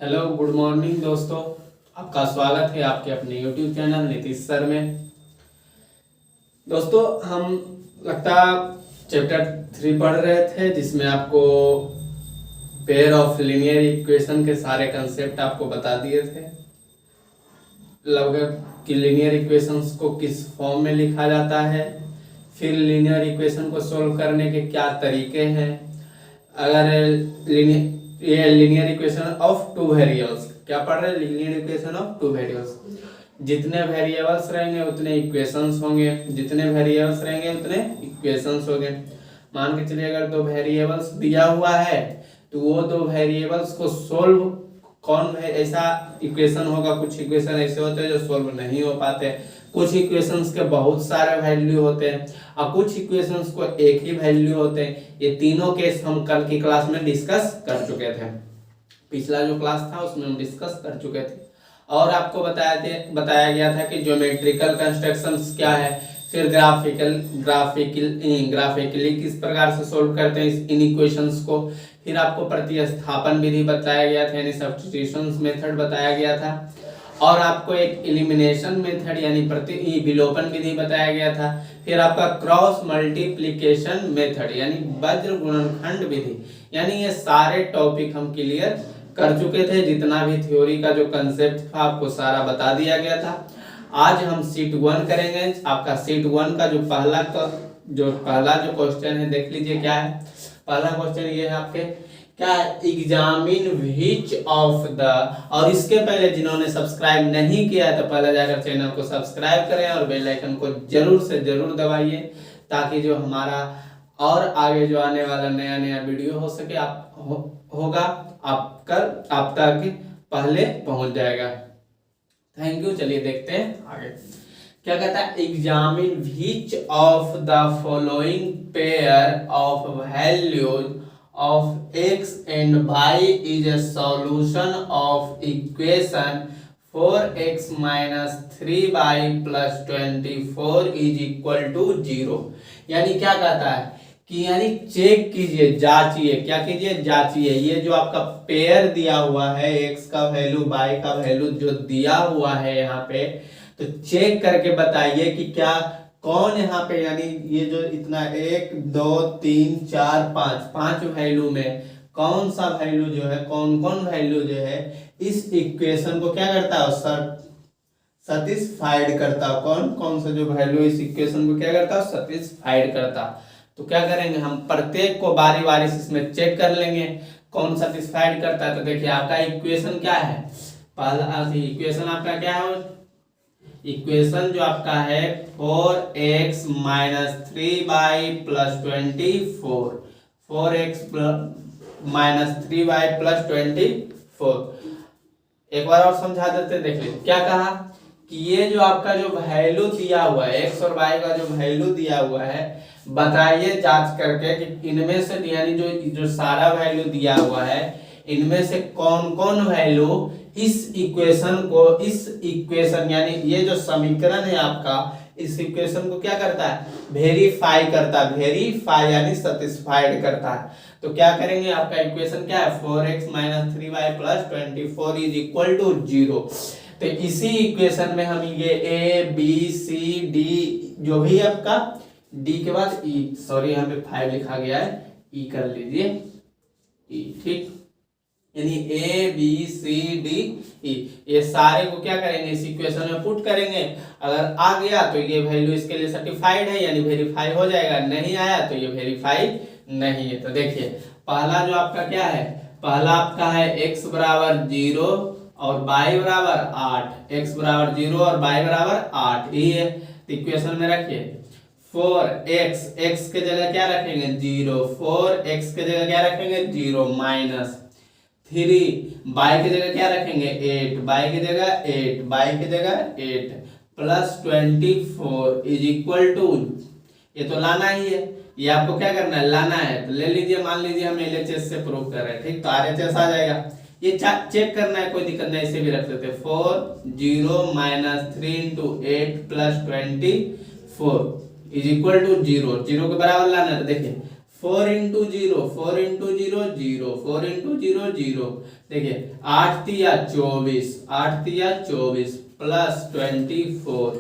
Hello good morning दोस्तों। आपका स्वागत है आपके अपने यूट्यूब चैनल नीतीश सर में। दोस्तों हम लगता चैप्टर 3 पढ़ रहे थे जिसमें आपको पेयर ऑफ लीनियर इक्वेशन के सारे कंसेप्ट आपको बता दिए थे। लगभग कि लीनियर इक्वेशंस को किस फॉर्म में लिखा जाता है, फिर लीनियर इक्वेशन को सोल्व करने के क्या तरीके हैं। अगर ये linear equation of two variables, क्या पढ़ रहे हैं? Linear equation of two variables. जितने वेरिएबल्स रहेंगे उतने इक्वेशंस होंगे, जितने वेरिएबल्स रहेंगे उतने इक्वेशंस होंगे। मान के चलिए अगर दो वेरिएबल्स दिया हुआ है तो वो दो वेरिएबल्स को सोल्व कौन है, ऐसा इक्वेशन होगा। कुछ इक्वेशन ऐसे होते हैं जो सोल्व नहीं हो पाते, कुछ इक्वेशंस के बहुत सारे वैल्यू होते हैं और कुछ इक्वेशंस को एक ही वैल्यू होते हैं। ये तीनों केस हम कल की क्लास में डिस्कस कर चुके थे। पिछला जो क्लास था उसमें हम डिस्कस कर चुके थे और आपको बताया गया था कि ज्योमेट्रिकल कंस्ट्रक्शंस क्या है, फिर ग्राफिकली किस प्रकार से सोल्व करते हैं इन इक्वेशंस को, फिर आपको प्रतिस्थापन विधि बताया गया था यानी सब्स्टिट्यूशन मेथड बताया गया था और आपको एक एलिमिनेशन मेथड यानी विलोपन विधि बताया गया था। फिर आपका क्रॉस मल्टीप्लिकेशन मेथड यानी वज्र गुणनखंड विधि, यानी ये सारे टॉपिक हम क्लियर कर चुके थे। जितना भी थ्योरी का जो कंसेप्ट था आपको सारा बता दिया गया था। आज हम सीट 1 करेंगे। आपका सीट 1 का जो पहला जो क्वेश्चन है देख लीजिए क्या है। पहला क्वेश्चन ये है आपके क्या, एग्जामिन व्हिच ऑफ द, और इसके पहले जिन्होंने सब्सक्राइब नहीं किया है तो पहले जाकर चैनल को सब्सक्राइब करें और बेल आइकन को जरूर से जरूर दबाइए ताकि जो हमारा और आगे जो आने वाला नया नया वीडियो हो सके होगा आप तक पहले पहुंच जाएगा। Thank you. चलिए देखते हैं आगे क्या कहता है। Examine which of the following pair of values of x and y is a solution of equation 4x minus 3y plus 24 is equal to 0। यानी क्या कहता है कि यानी चेक कीजिए, जांचिए। क्या कीजिए? जांचिए। ये जो आपका पेयर दिया हुआ है x का वैल्यू y का वैल्यू जो दिया हुआ है यहाँ पे, तो चेक करके बताइए कि क्या कौन यहाँ पे, यानी ये जो इतना 1 2 3 4 5 वैल्यू में कौन सा वैल्यू जो है, कौन कौन वैल्यू जो है इस इक्वेशन को क्या करता है, सैटिस्फाइड करता है। कौन कौन सा जो वैल्यू इस इक्वेशन को क्या करता है, सैटिस्फाइड करता। तो क्या करेंगे हम, प्रत्येक को बारी बारी से इसमें चेक कर लेंगे कौन सैटिस्फाइड करता है। तो देखिए आपका इक्वेशन क्या है, पहला इक्वेशन आपका क्या है, इक्वेशन जो आपका है 4x minus 3y plus 24, 4x minus 3y plus 24। एक बार और समझा देते, देख लीजिए क्या कहा कि ये जो आपका जो वैल्यू दिया हुआ है x और y का जो वैल्यू दिया हुआ है, बताइए जांच करके कि इनमें से यानी जो सारा वैल्यू दिया हुआ है इनमें से कौन कौन वैल्यू इस इक्वेशन यानी ये जो समीकरण है आपका, इस इक्वेशन को क्या करता है, वेरीफाई करता है। वेरीफाई यानी सैटिस्फाइड करता है। तो क्या करेंगे, आपका इक्वेशन क्या है 4x minus 3y plus 24 is equal to 0। तो इसी इक्वेशन में हम ये a b c d जो भी आपका d के बाद e, सॉरी यहाँ पे 5 लिखा गया है, e कर लीजिए e, ठीक, यानी A B C D E, ये सारे को क्या करेंगे इस इक्वेशन में पुट करेंगे। अगर आ गया तो ये वैल्यू इसके लिए सर्टिफाइड है यानी वेरीफाई हो जाएगा, नहीं आया तो ये वेरीफाई नहीं है। तो देखिए पहला जो आपका क्या है, पहला आपका है x बराबर 0 और y बराबर 8, x बराबर 0 और y बराबर 8 ये है। तो इक्वेशन में रखिए 4x, x के जगह क्या रखेंगे 0, 4x के जगह क्या रखेंगे 0 माइनस 3, y की जगह क्या रखेंगे 8, y की जगह 8, y की जगह 8 प्लस 24 इज इक्वल टू, ये तो लाना ही है, ये आपको क्या करना है, लाना है। तो ले लीजिए, मान लीजिए हम LHS से प्रूव कर रहे हैं, ठीक, तो RHS आ जाएगा। ये चेक करना है, कोई दिक्कत नहीं, इसे भी रख सकते 4 0 minus 3 into 8 plus 24 is equal to 0, 0 के बराबर लाना है। तो देखिए 4 into zero, 4 into zero zero, 4 into zero zero. देखिए 8 तिया 24, 8 तिया 24 प्लस 24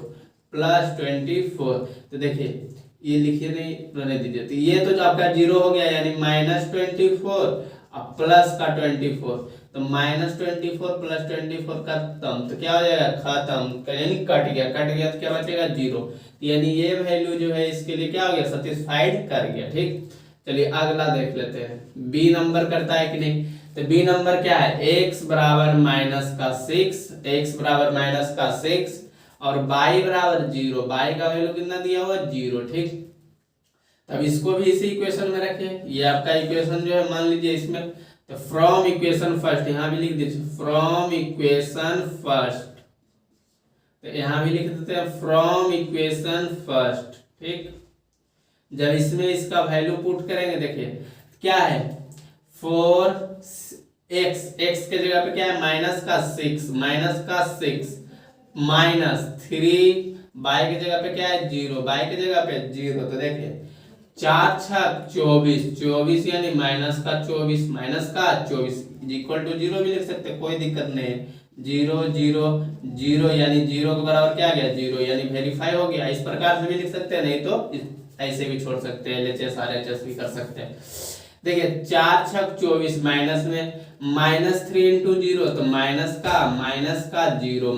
प्लस 24। तो देखिए ये लिखिए नहीं, रहने दीजिए। तो ये तो जो आपका जीरो हो गया यानी -24 अब प्लस का 24। तो -24 प्लस 24 खत्म, तो क्या हो जाएगा खत्म, यानी कट गया, कट गया तो क्या बचेगा जीरो। यानी ये वैल्यू जो है इसके लिए क्या हो गया सेटिस्फाइड कर गया। ठीक, चलिए अगला देख लेते हैं। बी नंबर करता है कि नहीं। तो बी नंबर क्या है, x बराबर -6, x बराबर -6 और y बराबर 0, y का वैल्यू कितना दिया हुआ 0। ठीक, तब इसको भी इसी इक्वेशन में रखें। ये आपका इक्वेशन जो है मान लीजिए इसमें, तो फ्रॉम इक्वेशन फर्स्ट यहाँ भी लिख दीजिए, फ्रॉम इक्वेशन फर्स्ट। तो यहाँ भी लिख देते हैं फ्रॉम इक्वेशन फर्स्ट। ठीक, जब इसमें इसका वैल्यू पुट करेंगे, देखिए क्या है 4x, x के जगह पे क्या है -6, -6 -3, y की जगह पे क्या है 0, y की जगह पे 0। तो देखिए 4 छक 24, 24 यानी -24 इक्वल टू 0 भी लिख सकते हैं, कोई दिक्कत नहीं है। 0 0 0 यानी 0 के बराबर क्या आ गया 0, यानी वेरीफाई हो गया। इस प्रकार से भी लिख सकते हैं, नहीं तो ऐसे भी छोड़ सकते हैं, LHS RHS भी कर सकते हैं। देखिए 4 छक 24 माइनस में -3 इंटू 0, तो माइनस का 0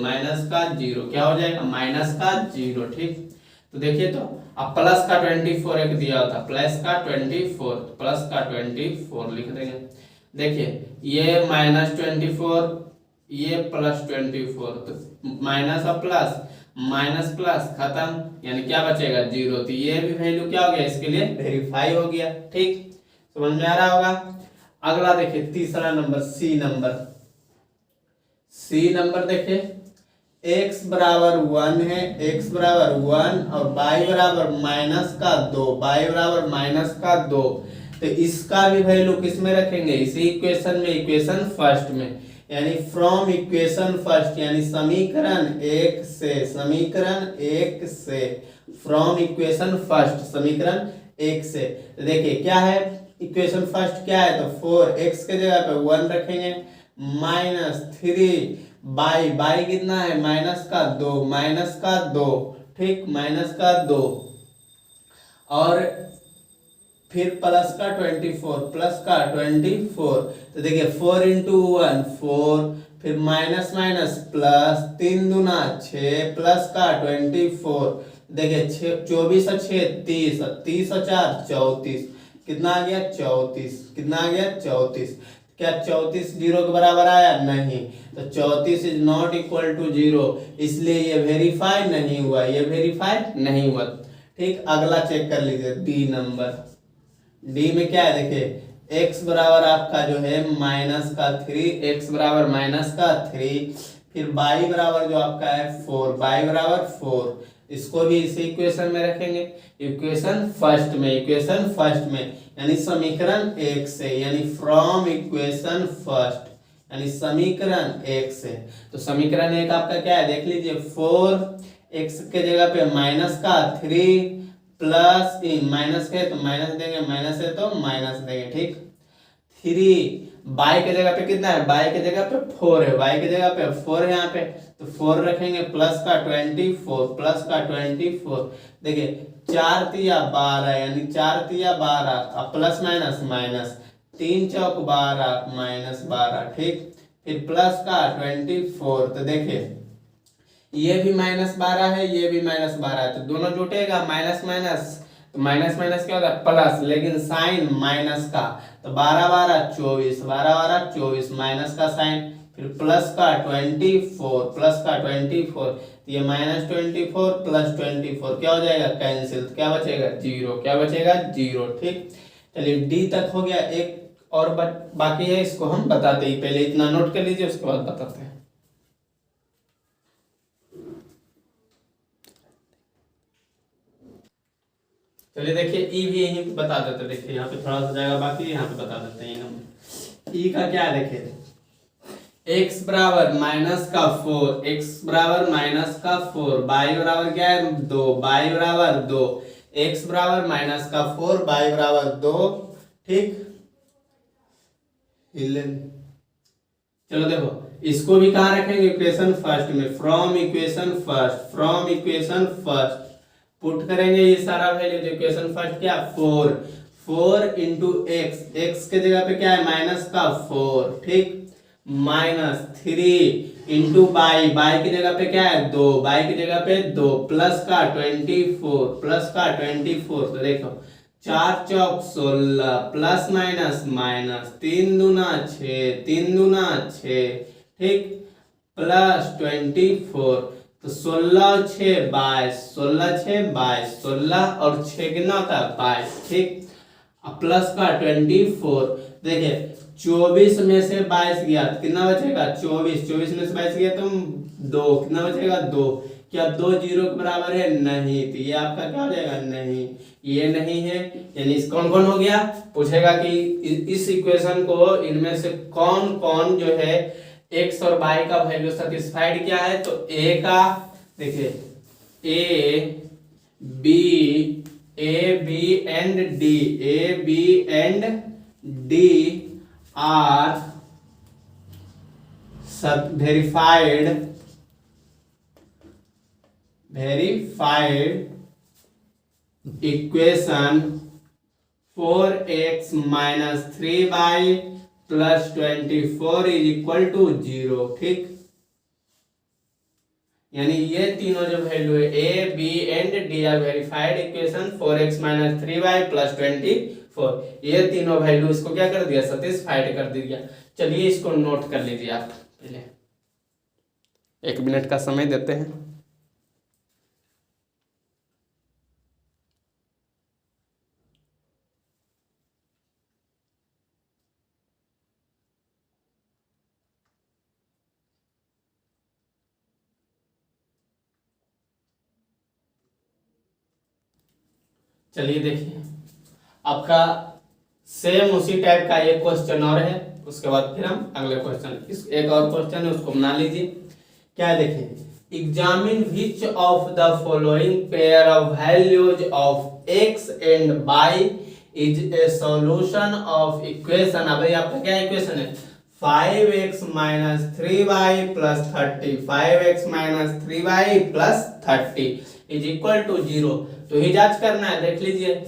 क्या हो जाएगा -0। ठीक, तो देखिए तो अब प्लस का 24 एक दिया होता, प्लस का 24, प्लस का 24 लिख देंगे। देखिए ये -24, ये +24, तो माइनस और प्लस, माइनस प्लस खत्म, यानी क्या बचेगा 0। तो ये भी वैल्यू क्या हो गया इसके लिए वेरीफाई हो गया। ठीक, समझ में आ रहा होगा। अगला देखिए तीसरा number, C number. C number देखिए x बराबर 1 है, x बराबर 1 और y बराबर -2, y बराबर -2। तो इसका भी वैल्यू किस में रखेंगे, इसी इक्वेशन में, इक्वेशन फर्स्ट में, यानी फ्रॉम इक्वेशन फर्स्ट, यानी समीकरण 1 से, समीकरण 1 से, फ्रॉम इक्वेशन फर्स्ट, समीकरण 1 से। तो देखिए क्या है इक्वेशन फर्स्ट क्या है, तो 4x के जगह पे 1 रखेंगे, -3 बाई कितना है -2, ठीक, -2 और फिर प्लस का 24। तो देखिए 4 इंटू 1 4, फिर माइनस प्लस, 3 दूना 6 प्लस का 24। देखिए 24 और 6 30, 30 और 4 34, कितना आ गया 34, कितना आ गया 34। क्या 34 0 के बराबर आया, नहीं। तो 34 इज नॉट इक्वल टू 0, इसलिए ये वेरीफाई नहीं हुआ, ये वेरीफाई नहीं हुआ। ठीक, अगला चेक कर लीजिए डी नंबर। डी में क्या है देखिए x बराबर आपका जो है -3, x बराबर -3, फिर y बराबर जो आपका है 4, y बराबर 4। इसको भी इसी इक्वेशन में रखेंगे, इक्वेशन फर्स्ट में, इक्वेशन फर्स्ट में, यानी समीकरण 1 से, यानी फ्रॉम इक्वेशन फर्स्ट, यानी समीकरण 1 से। तो समीकरण 1 आपका क्या है देख लीजिए, 4x के जगह पे -3 प्लस माइनस है तो माइनस देंगे, माइनस है तो माइनस देंगे। ठीक, 3 बाई के जगह पे कितना है, बाई के जगह पे 4 है, बाई के जगह पे 4 है यहाँ पे, तो 4 रखेंगे, प्लस का 24, प्लस का 24। देखिए 4 तिया 12, यानी 4 तिया 12 अब प्लस माइनस 3 चौक 12 -12। ठीक, फिर प्लस का 24। तो देखिए ये भी -12 है, ये भी -12 है, तो दोनों जुटेगा तो माइनस क्या होता है प्लस, लेकिन साइन माइनस का, तो 12 12 24, 12 12 24 माइनस का साइन, फिर प्लस का 24, प्लस का 24। तो ये -24 प्लस 24 क्या हो जाएगा कैंसिल, तो क्या बचेगा 0, क्या बचेगा 0। ठीक, चलिए डी तक हो गया। एक और बाकी है, इसको हम बताते ही, पहले इतना नोट कर लीजिए उसके बाद बताते हैं। चलिए देखिए ई भी यहीं पे बता देते हैं। देखिए यहाँ पे थोड़ा सा जाएगा बाकी, यहाँ पे बता देते हैं हम। ई का क्या है देखिए x बराबर -4, x बराबर -4, y बराबर क्या है 2, y बराबर 2, x बराबर माइनस का 4, y बराबर 2, ठीक। चलो देखो इसको भी कहाँ रखेंगे, इक्वेशन फर्स्ट में, फ्रॉम इक्वेशन फर्स्ट पुट करेंगे ये सारा वैल्यू। तो इक्वेशन फर्स्ट क्या, 4 इंटू एक्स के जगह पे क्या है माइनस का 4, ठीक, माइनस 3 इंटू बाई की जगह पे क्या है 2, की जगह पे 2, प्लस का 24, तो देखो 4 चौक 16 प्लस माइनस 3 दूना 6, ठीक, प्लस 24, तो 16 और 6 22, 16 और 6 कितना होता है 22, ठीक। अब प्लस का 24, देखिए 24 में से 22 गया तो कितना बचेगा 24 में से 22 गया तो 2, कितना बचेगा 2। क्या 2 0 के बराबर है, नहीं, तो ये आपका क्या हो जाएगा, नहीं, ये नहीं है। यानी इस कौन कौन हो गया, पूछेगा कि इस इक्वेशन को इनमें से कौन कौन जो है x और y का वैल्यू सेटिस्फाइड क्या है, तो a का देखिए A, B and D are verified equation 4x minus 3y plus 24 is equal to 0, ठीक। यानी ये तीनों जो वैल्यू है A, B and D are verified equation 4x minus 3y plus 24, ये तीनों वैल्यू इसको क्या कर दिया, सेटिस्फाइड कर दिया। चलिए इसको नोट कर लीजिए आप, पहले 1 मिनट का समय देते हैं। चलिए देखिए आपका सेम उसी टाइप का एक क्वेश्चन और है, उसके बाद फिर हम अगले क्वेश्चन, इस एक और क्वेश्चन है उसको बना लीजिए। क्या है देखिए, examine which of the following pair of values of x and y is a solution of equation. अब आपका क्या इक्वेशन है, 5x minus 3y plus 30, 5x minus 3y plus 30 is equal to 0। तो ही जांच करना है, देख लीजिए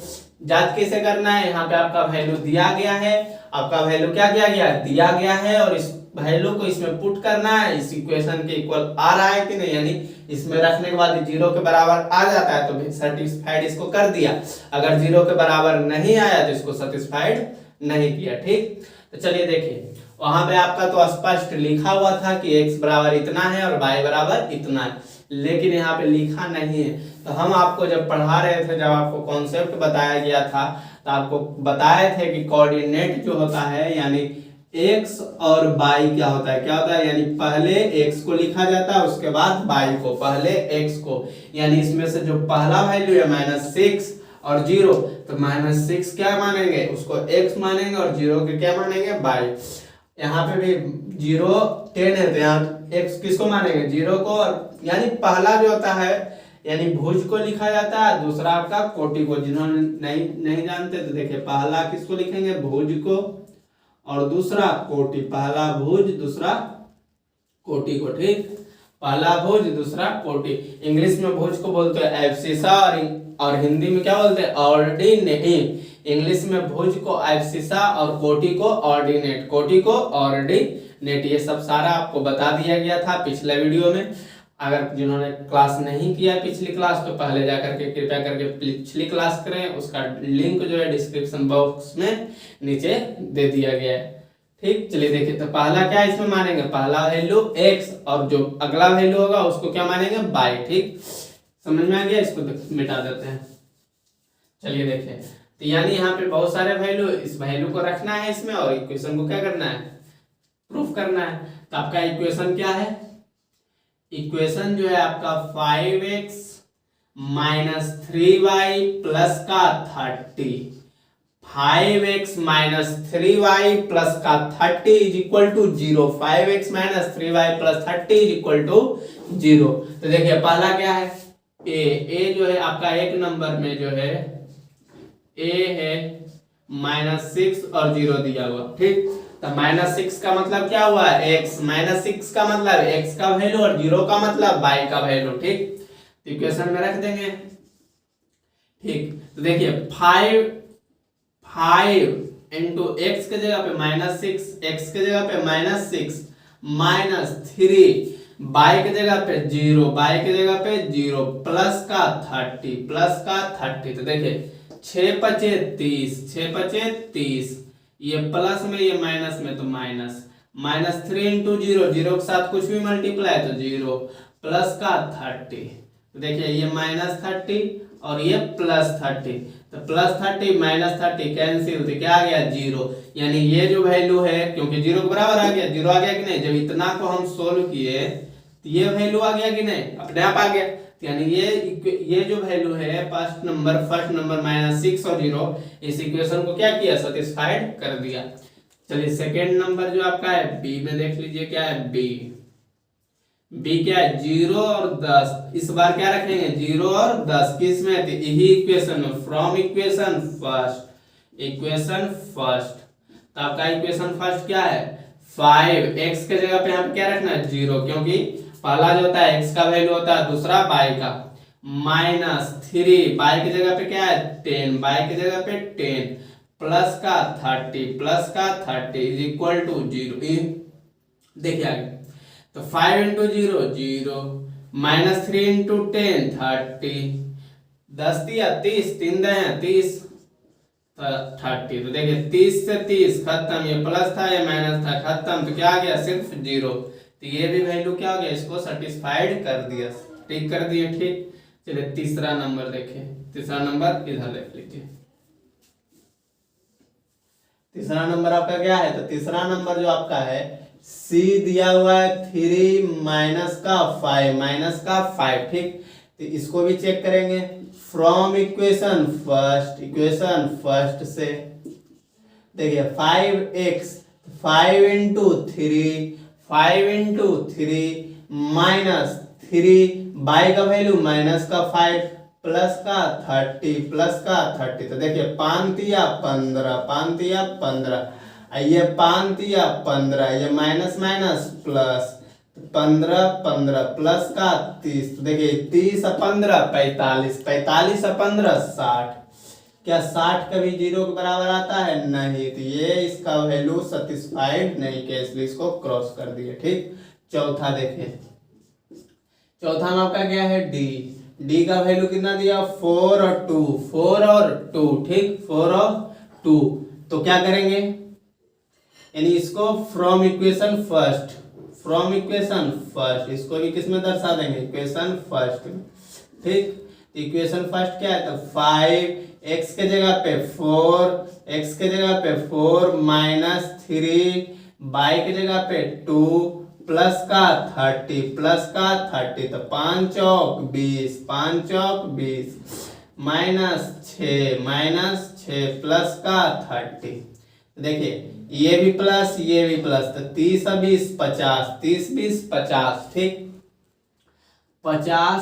जांच कैसे करना है। यहाँ पे आपका वैल्यू दिया गया है, आपका वैल्यू क्या किया गया, दिया गया है, और इस वैल्यू को इसमें पुट करना है, इस इक्वेशन के इक्वल आ रहा है कि नहीं, यानी इसमें रखने के बाद 0 के बराबर आ जाता है तो सेटिस्फाइड इसको कर दिया, अगर 0 के बराबर नहीं आया तो इसको सेटिस्फाइड नहीं किया, ठीक। तो चलिए देखिए वहां पे आपका तो स्पष्ट लिखा हुआ था कि x बराबर इतना है और y बराबर इतना है, लेकिन यहाँ पे लिखा नहीं है। तो हम आपको जब पढ़ा रहे थे, जब आपको कॉन्सेप्ट बताया गया था, तो आपको बताए थे कि कोऑर्डिनेट जो होता है यानी x और y क्या होता है, यानी पहले x को लिखा जाता है उसके बाद y को, पहले x को, यानी इसमें से जो पहला वैल्यू है -6 और 0, तो -6 क्या मानेंगे, उसको x मानेंगे, और 0 के क्या मानेंगे y। यहाँ पे भी 0 10 है तो यहाँ x किसको मानेंगे, 0 को, और यानी पहला जो होता है यानी भुज को लिखा जाता है, दूसरा आपका कोटि को। जिन्होंने नहीं जानते तो देखिए पहला किसको लिखेंगे, भुज को, और दूसरा कोटि, पहला भुज दूसरा कोटि को, ठीक, पहला भुज दूसरा कोटि। इंग्लिश में भुज को बोलते हैं एब्सिसा, और हिंदी में क्या बोलते हैं, ऑर्डिनेट। इंग्लिश में भुज को एब्सिसा और कोटि को ऑर्डिनेट, कोटि को ऑर्डिनेट। ये सब सारा आपको बता दिया गया था पिछले वीडियो में। अगर जिन्होंने क्लास नहीं किया पिछली क्लास तो पहले जाकर के कृपया करके पिछली क्लास करें, उसका लिंक जो है डिस्क्रिप्शन बॉक्स में नीचे दे दिया गया है, ठीक। चलिए देखिए तो पहला क्या इसमें मानेंगे, पहला वैल्यू x, और जो अगला वैल्यू होगा उसको क्या मानेंगे y, ठीक। समझ में आ गया, इसको मिटा देते हैं। चलिए देखिए तो यानी यहाँ पे बहुत सारे वैल्यू, इस वैल्यू को रखना है इसमें, और इक्वेशन को क्या करना है, प्रूफ करना है। तो आपका इक्वेशन क्या है, इक्वेशन जो है आपका 5x minus 3y प्लस का 30, 5x minus 3y प्लस का 30 is equal to 0, 5x minus 3y plus 30 is equal to 0। तो देखिए पहला क्या है, ए जो है आपका एक नंबर में जो है ए है -6 और 0 दिया हुआ, ठीक। तो -6 का मतलब क्या हुआ, x, -6 का मतलब x का वैल्यू और 0 का मतलब y का वैल्यू, ठीक। तो इक्वेशन में रख देंगे, ठीक। तो देखिए 5 इंटू एक्स के जगह पे -6, एक्स के जगह पे -6 -3 बाई के जगह पे 0, बाई के जगह पे 0 प्लस का 30 तो देखिए 6 पचे 30, 6 पचे 30, ये प्लस में ये माइनस में तो -3 इंटू 0, 0 के साथ कुछ भी मल्टीप्लाई तो 0 प्लस का 30, तो देखिए ये -30 और ये +30, तो +30 -30 कैंसिल, तो क्या आ गया 0, यानी ये जो वैल्यू है, क्योंकि 0 के बराबर आ गया, 0 आ गया कि नहीं, जब इतना को हम सोल्व किए तो ये वैल्यू आ गया कि नहीं, अपने आप आ गया। यानी ये जो वैल्यू है फर्स्ट नंबर -6 और 0, इस इक्वेशन को क्या किया, सेटिस्फाइड कर दिया। चलिए सेकेंड नंबर जो आपका है बी में देख लीजिए, क्या है बी क्या है 0 और 10, इस बार क्या रखेंगे 0 और 10 किस में, यही इक्वेशन में, फ्रॉम इक्वेशन फर्स्ट। तो आपका इक्वेशन फर्स्ट क्या है 5, x के जगह पे हम क्या रखना है 0, क्योंकि पहला जो होता है x का वैल्यू होता है, दूसरा y का, -3 y की जगह पे क्या है 10, y की जगह पे 10 प्लस का 30 इज इक्वल टू 0। देखिए आगे, तो 5 इंटू 0 0, -3 इंटू 10 30, 10 दिया 30, 3 दे 30, 30, तो देखिए 30 से 30 खत्म, ये प्लस था ये माइनस था, खत्म, तो क्या आ गया सिर्फ 0, तो ये भी वैल्यू क्या हो गया, इसको सेटिस्फाइड कर दिया, टिक कर दिए, ठीक। चलिए तीसरा नंबर देखें, तीसरा नंबर इधर देख लीजिए, तीसरा नंबर आपका क्या है, तो तीसरा नंबर जो आपका है C दिया हुआ है 3 -5, ठीक। तो इसको भी चेक करेंगे फ्रॉम इक्वेशन फर्स्ट से, देखिए 5x, 5 इंटू 3 -3 बाई का वैल्यू -5 प्लस का 30, तो देखिए 5 या 15, ये 5 ये माइनस प्लस 15 प्लस का 30, तो देखिए 30 और 15 45 और 15 60, क्या 60 कभी 0 के बराबर आता है, नहीं, तो ये इसका वैल्यू सेटिस्फाइड नहीं किया, इसलिए इसको क्रॉस कर दिए, ठीक। चौथा देखिए, चौथा में आपका क्या है डी का वैल्यू कितना दिया 4 और 2, ठीक, 4 और 2, तो क्या करेंगे, यानी इसको फ्रॉम इक्वेशन फर्स्ट इसको भी किस में दर्शा देंगे, इक्वेशन फर्स्ट में, ठीक। इक्वेशन फर्स्ट क्या है, तो 5 x के जगह पे 4 -3 y के जगह पे 2 प्लस का 30, तो 5 चौक 20 -6 प्लस का 30, देखिए ये भी प्लस तो 30 और 20 50, ठीक। 50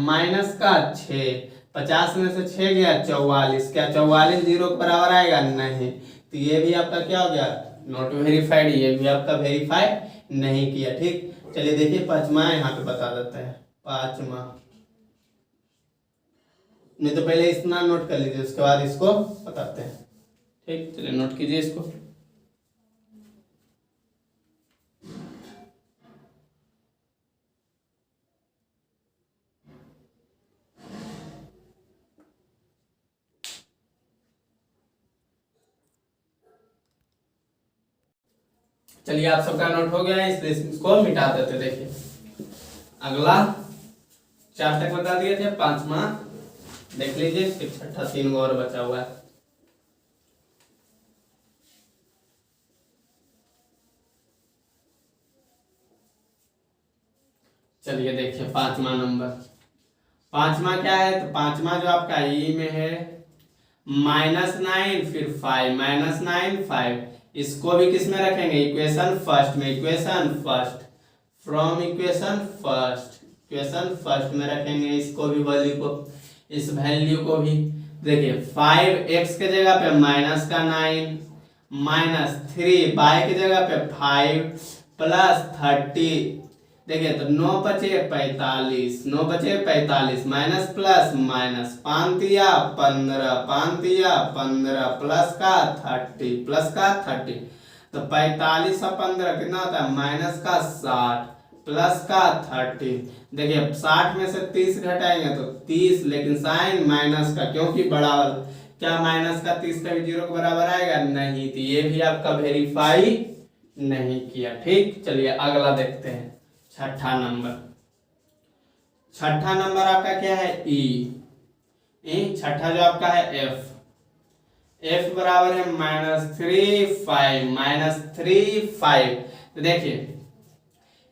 माइनस का 6, 50 में से 6 गया 44, क्या 44 0 के बराबर आएगा, नहीं, तो ये भी आपका क्या हो गया नॉट वेरीफाइड, ये भी आपका वेरीफाई नहीं किया, ठीक। चलिए देखिए पांचवा यहाँ पे बता देता है, पांचवा, नहीं तो पहले इतना नोट कर लीजिए, उसके बाद इसको बताते हैं, ठीक। चलिए नोट कीजिए इसको, चलिए आप सबका नोट हो गया है, इसलिए इसको मिटा देते। देखिए अगला 4 तक बता दिए थे, 5वां देख लीजिए, फिर 6ठा 3 गो और बचा हुआ है। चलिए देखिए 5वां नंबर, 5वां क्या है, तो 5वां जो आपका ई में है -9 फिर 5 -9 5, इसको भी किस में रखेंगे, इक्वेशन फर्स्ट में, equation first from equation first, equation first में रखेंगे, इसको भी वैल्यू को, इस वैल्यू को भी। देखिए 5x के जगह पे माइनस का 9 माइनस 3 y के जगह पे 5 प्लस 30। देखिए तो 9 बचे 45, 9 बचे 45 माइनस प्लस माइनस 5 दिया 15, 5 दिया 15 प्लस का 30, प्लस का 30। तो 45 और 15 कितना होता है, माइनस का 60 प्लस का 30। देखिए 60 में से 30 घटाएंगे तो 30, लेकिन साइन माइनस का, क्योंकि बड़ा वाला, क्या माइनस का 30 कभी 0 के बराबर आएगा, नहीं। तो ये भी आपका वेरीफाई नहीं किया। ठीक, चलिए अगला देखते हैं, छठा नंबर। छठा नंबर आपका क्या है, ई। छठा जो आपका है एफ बराबर है -3 5। तो देखिए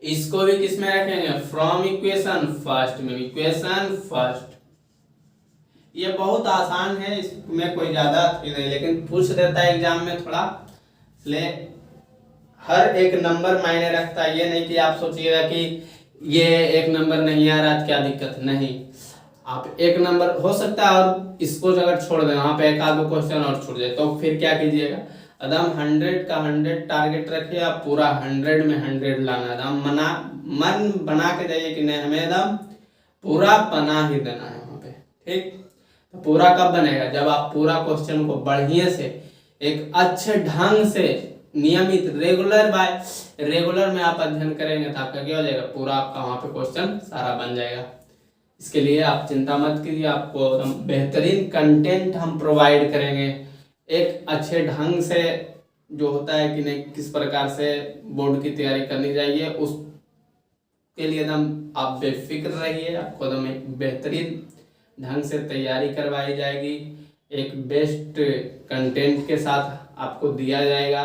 इसको भी किस में रखेंगे, फ्रॉम इक्वेशन फर्स्ट में, इक्वेशन फर्स्ट। ये बहुत आसान है, इसमें कोई ज्यादा नहीं, लेकिन पूछ देता है एग्जाम में थोड़ा, इसलिए हर एक नंबर मायने रखता है। ये नहीं कि आप सोचिएगा कि ये एक नंबर नहीं आ रहा, क्या दिक्कत, नहीं। आप एक नंबर हो सकता है और इसको अगर छोड़ दें, वहां पे एक आध क्वेश्चन और छूट जाए, तो फिर क्या कीजिएगा, एकदम 100 का 100 टारगेट रखिए, आप पूरा 100 में 100 लाना, एकदम मन बना के जाइए कि नहीं हमें एकदम पूरा बना ही देना है वहां पे। ठीक, तो पूरा कब बनेगा, जब आप पूरा क्वेश्चन को बढ़िया से एक अच्छे ढंग से नियमित रेगुलर में आप अध्ययन करेंगे, तो आपका क्या हो जाएगा, पूरा आपका वहां पे क्वेश्चन सारा बन जाएगा। इसके लिए आप चिंता मत कीजिए, आपको बेहतरीन कंटेंट हम प्रोवाइड करेंगे, एक अच्छे ढंग से जो होता है कि नहीं किस प्रकार से बोर्ड की तैयारी करनी चाहिए, उसके लिए एकदम आप बेफिक्र रहिए। आपको एकदम एक बेहतरीन ढंग से तैयारी करवाई जाएगी, एक बेस्ट कंटेंट के साथ आपको दिया जाएगा।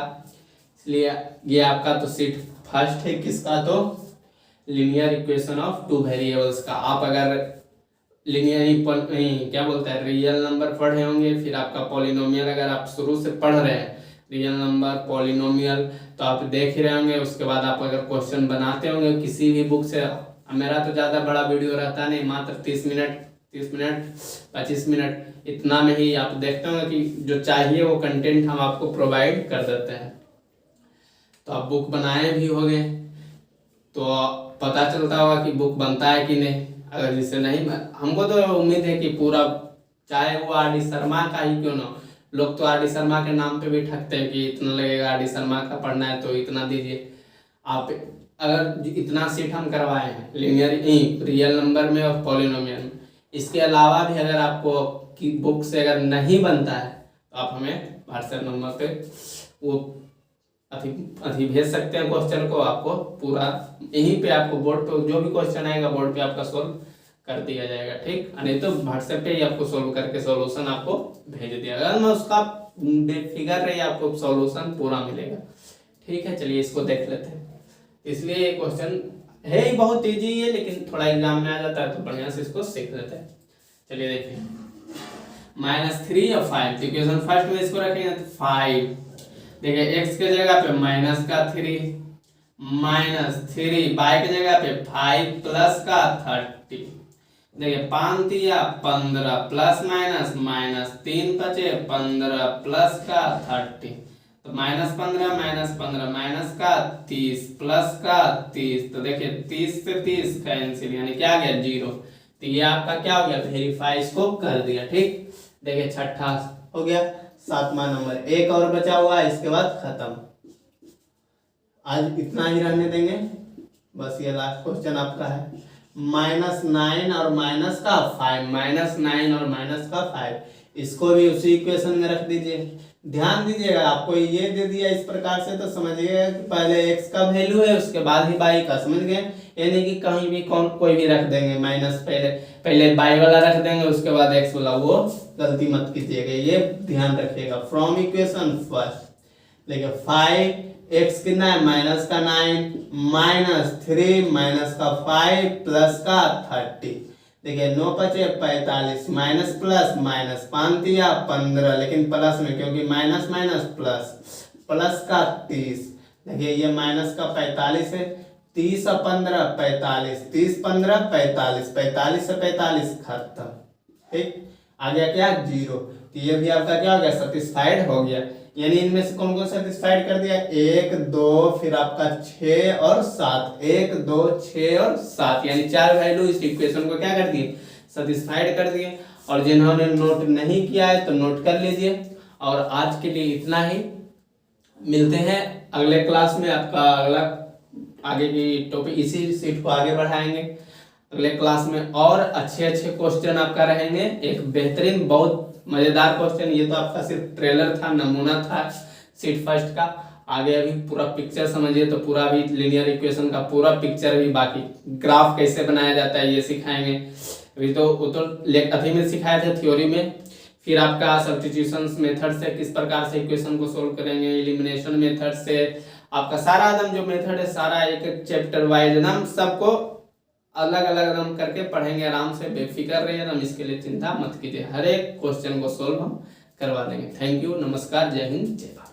इसलिए ये आपका तो सीट फर्स्ट है, किसका, तो linear equation of two variables का। आप अगर लीनियर क्या बोलता है, रियल नंबर पढ़े होंगे, फिर आपका पॉलिनोमियल अगर आप शुरू से पढ़ रहे हैं, रियल नंबर पॉलिनोमियल, तो आप देख ही रहे होंगे। उसके बाद आप अगर क्वेश्चन बनाते होंगे किसी भी बुक से, मेरा तो ज़्यादा बड़ा वीडियो रहता नहीं, मात्र 30 मिनट 25 मिनट, इतना में ही आप देखते होंगे कि जो चाहिए वो कंटेंट हम आपको प्रोवाइड कर देते हैं। तो आप बुक बनाए भी होंगे तो पता चलता होगा कि बुक बनता है कि नहीं। अगर जिसे नहीं, हमको तो उम्मीद है कि पूरा, चाहे वो R.D. शर्मा का ही क्यों ना, लोग तो R.D. शर्मा के नाम पे भी ठगते हैं कि इतना लगेगा, R.D. शर्मा का पढ़ना है तो इतना दीजिए। आप अगर इतना सीट हम करवाए हैं लीनियर रियल नंबर में और पॉलिनोमियल में, इसके अलावा भी अगर आपको की बुक से अगर नहीं बनता है तो आप हमें व्हाट्सएप नंबर पे वो अभी भेज सकते हैं क्वेश्चन को, आपको पूरा यहीं पे आपको बोर्ड पे जो भी क्वेश्चन आएगा बोर्ड पे आपका सोल्व कर दिया जाएगा। ठीक, नहीं तो व्हाट्सएप पे ही आपको सोल्व करके सॉल्यूशन आपको भेज दिया जाएगा, मैं उसका बेफिक्र रही, आपको सॉल्यूशन पूरा मिलेगा। ठीक है, चलिए इसको देख लेते हैं। इसलिए ये क्वेश्चन है ही बहुत ईजी है, लेकिन थोड़ा एग्जाम में आ जाता है तो बढ़िया से इसको सीख लेते हैं। चलिए देखिए, -3 और 5, इक्वेशन फर्स्ट में इसको रखेंगे तो 5। देखिए x के जगह पे माइनस का 3 -3, y के जगह पे 5 प्लस का 30। देखिए 5 दिया 15 प्लस माइनस 3 बचे 15 प्लस का 30, तो -15 माइनस का 30 प्लस का 30। तो देखिए 30 से 30 कैंसिल, यानी क्या आ गया, 0। तो ये आपका क्या हो गया, वेरीफाई इसको कर दिया। ठीक, देखिए छठा हो गया। 7वां नंबर, एक और बचा हुआ है, इसके बाद खत्म। आज इतना ही रहने देंगे, बस ये लास्ट क्वेश्चन आपका है। -9 और माइनस का 5, -9 और माइनस का 5, इसको भी उसी इक्वेशन में रख दीजिए। ध्यान दीजिएगा, आपको ये दे दिया इस प्रकार से तो समझिएगा कि पहले x का वैल्यू है, उसके बाद ही y का, समझ गए। ये नहीं कि कहीं भी कोई भी रख देंगे, माइनस पहले y वाला रख देंगे उसके बाद x वाला, वो गलती मत कीजिएगा, ये ध्यान रखिएगा। फ्रॉम इक्वेशन फर्स्ट, देखिए 5x कितना है, माइनस का 9 -3 माइनस का 5 प्लस का 30। देखिए 9 बचे 45, माइनस प्लस माइनस 5 दिया 15, लेकिन प्लस में, क्योंकि माइनस माइनस प्लस, प्लस का 30। देखिए ये माइनस का 45 है, 30 और 15 45, 30 15 45, 45 से 45 खत्म। ठीक, आ गया क्या 0। तो ये भी आपका क्या हो गया, सेटिस्फाइड हो गया। यानी इनमें से कौन कौन सेटिस्फाइड कर दिया, 1 2 फिर आपका 6 और 7, 1 2 6 और 7, यानी 4 वैल्यू इस इक्वेशन को क्या कर दिए, सेटिस्फाइड कर दिए। और जिन्होंने नोट नहीं किया है तो नोट कर लीजिए। और आज के लिए इतना ही, मिलते हैं अगले क्लास में। आपका अगला आगे की टॉपिक, इसी सीट को आगे बढ़ाएंगे अगले क्लास में, और अच्छे अच्छे क्वेश्चन आपका रहेंगे। एक बेहतरीन बहुत मजेदार क्वेश्चन, ये तो आपका सिर्फ ट्रेलर था, नमूना था सीट फर्स्ट का। आगे अभी पूरा पिक्चर समझिए तो पूरा भी लीनियर इक्वेशन का पूरा पिक्चर भी, बाकी ग्राफ कैसे बनाया जाता है ये सिखाएंगे। अभी तो वो तो अभी में सिखाए थे थ्योरी में। फिर आपका सब्स्टिट्यूशन मेथड से किस प्रकार से इक्वेशन को सोल्व करेंगे, एलिमिनेशन मेथड से आपका सारा एकदम जो मेथड है सारा एक एक चैप्टर वाइज एकदम सबको अलग अलग एकदम करके पढ़ेंगे। आराम से बेफिक्र रहिए, एकदम इसके लिए चिंता मत कीजिए, हर एक क्वेश्चन को सोल्व हम करवा देंगे। थैंक यू, नमस्कार, जय हिंद, जय भारत।